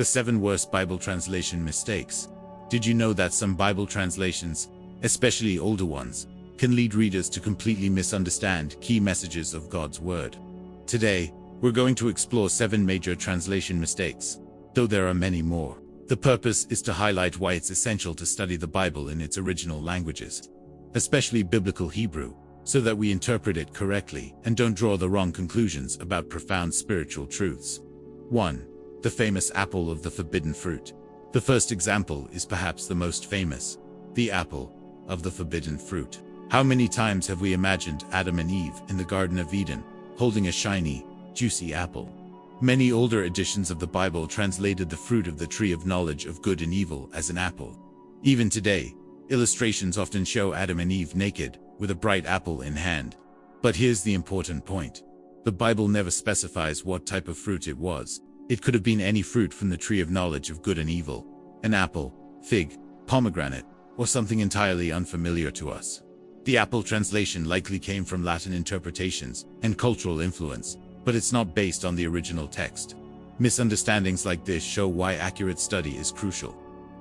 The 7 worst Bible translation mistakes. Did you know that some Bible translations, especially older ones, can lead readers to completely misunderstand key messages of God's Word? Today, we're going to explore 7 major translation mistakes, though there are many more. The purpose is to highlight why it's essential to study the Bible in its original languages, especially Biblical Hebrew, so that we interpret it correctly and don't draw the wrong conclusions about profound spiritual truths. 1. The famous apple of the forbidden fruit. The first example is perhaps the most famous, the apple of the forbidden fruit. How many times have we imagined Adam and Eve in the Garden of Eden, holding a shiny, juicy apple? Many older editions of the Bible translated the fruit of the tree of knowledge of good and evil as an apple. Even today, illustrations often show Adam and Eve naked, with a bright apple in hand. But here's the important point. The Bible never specifies what type of fruit it was. It could have been any fruit from the tree of knowledge of good and evil, an apple, fig, pomegranate, or something entirely unfamiliar to us. The apple translation likely came from Latin interpretations and cultural influence, but it's not based on the original text. Misunderstandings like this show why accurate study is crucial.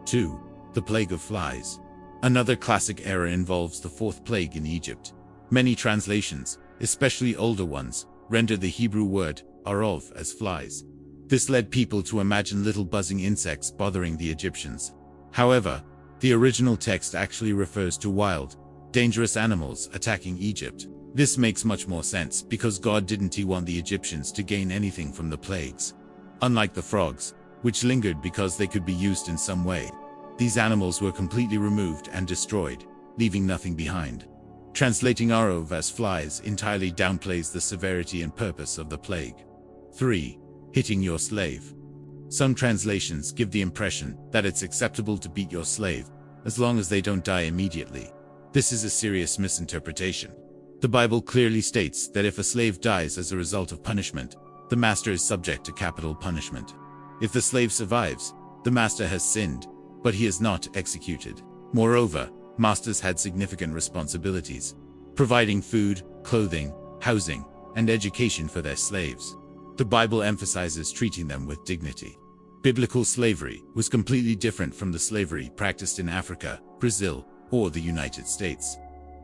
2. The plague of flies. Another classic error involves the 4th plague in Egypt. Many translations, especially older ones, render the Hebrew word arov as flies. This led people to imagine little buzzing insects bothering the Egyptians. However, the original text actually refers to wild, dangerous animals attacking Egypt. This makes much more sense because God didn't want the Egyptians to gain anything from the plagues. Unlike the frogs, which lingered because they could be used in some way, these animals were completely removed and destroyed, leaving nothing behind. Translating arov as flies entirely downplays the severity and purpose of the plague. 3. Hitting your slave. Some translations give the impression that it's acceptable to beat your slave, as long as they don't die immediately. This is a serious misinterpretation. The Bible clearly states that if a slave dies as a result of punishment, the master is subject to capital punishment. If the slave survives, the master has sinned, but he is not executed. Moreover, masters had significant responsibilities, providing food, clothing, housing, and education for their slaves. The Bible emphasizes treating them with dignity. Biblical slavery was completely different from the slavery practiced in Africa, Brazil, or the United States.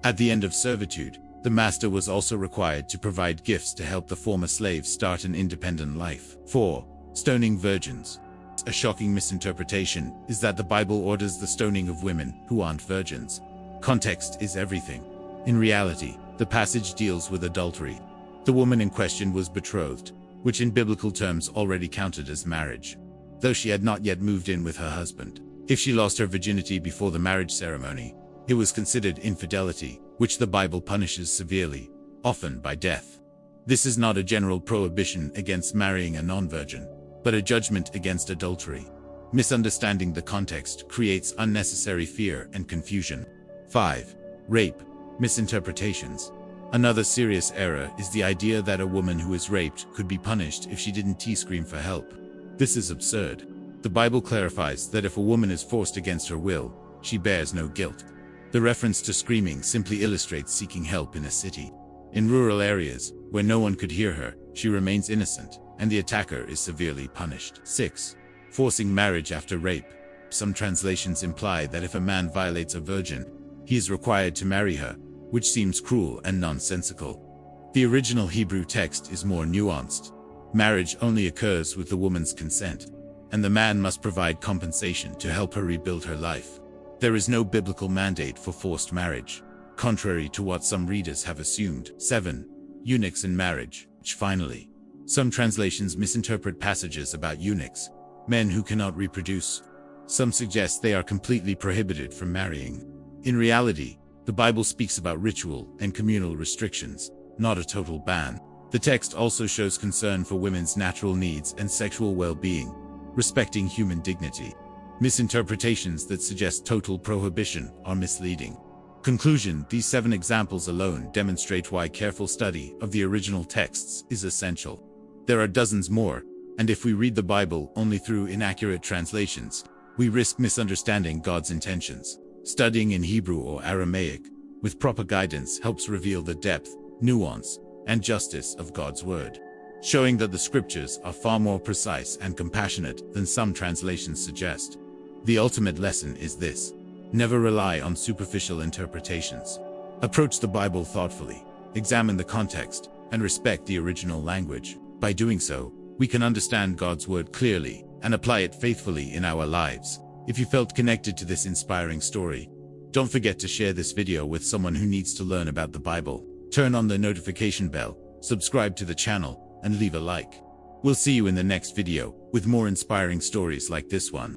At the end of servitude, the master was also required to provide gifts to help the former slaves start an independent life. 4. Stoning virgins. A shocking misinterpretation is that the Bible orders the stoning of women who aren't virgins. Context is everything. In reality, the passage deals with adultery. The woman in question was betrothed, which in biblical terms already counted as marriage, though she had not yet moved in with her husband. If she lost her virginity before the marriage ceremony, it was considered infidelity, which the Bible punishes severely, often by death. This is not a general prohibition against marrying a non-virgin, but a judgment against adultery. Misunderstanding the context creates unnecessary fear and confusion. 5. Rape. Misinterpretations. Another serious error is the idea that a woman who is raped could be punished if she didn't scream for help. This is absurd. The Bible clarifies that if a woman is forced against her will, she bears no guilt. The reference to screaming simply illustrates seeking help in a city. In rural areas, where no one could hear her, she remains innocent, and the attacker is severely punished. 6. Forcing marriage after rape. Some translations imply that if a man violates a virgin, he is required to marry her, which seems cruel and nonsensical. The original Hebrew text is more nuanced. Marriage only occurs with the woman's consent, and the man must provide compensation to help her rebuild her life. There is no biblical mandate for forced marriage, contrary to what some readers have assumed. 7. Eunuchs in marriage. Finally, some translations misinterpret passages about eunuchs, men who cannot reproduce. Some suggest they are completely prohibited from marrying. In reality, the Bible speaks about ritual and communal restrictions, not a total ban. The text also shows concern for women's natural needs and sexual well-being, respecting human dignity. Misinterpretations that suggest total prohibition are misleading. Conclusion: these 7 examples alone demonstrate why careful study of the original texts is essential. There are dozens more, and if we read the Bible only through inaccurate translations, we risk misunderstanding God's intentions. Studying in Hebrew or Aramaic, with proper guidance, helps reveal the depth, nuance, and justice of God's Word. showing that the scriptures are far more precise and compassionate than some translations suggest. The ultimate lesson is this: never rely on superficial interpretations. Approach the Bible thoughtfully, examine the context, and respect the original language. By doing so, we can understand God's word clearly and apply it faithfully in our lives. If you felt connected to this inspiring story, don't forget to share this video with someone who needs to learn about the Bible. Turn on the notification bell, subscribe to the channel, and leave a like. We'll see you in the next video with more inspiring stories like this one.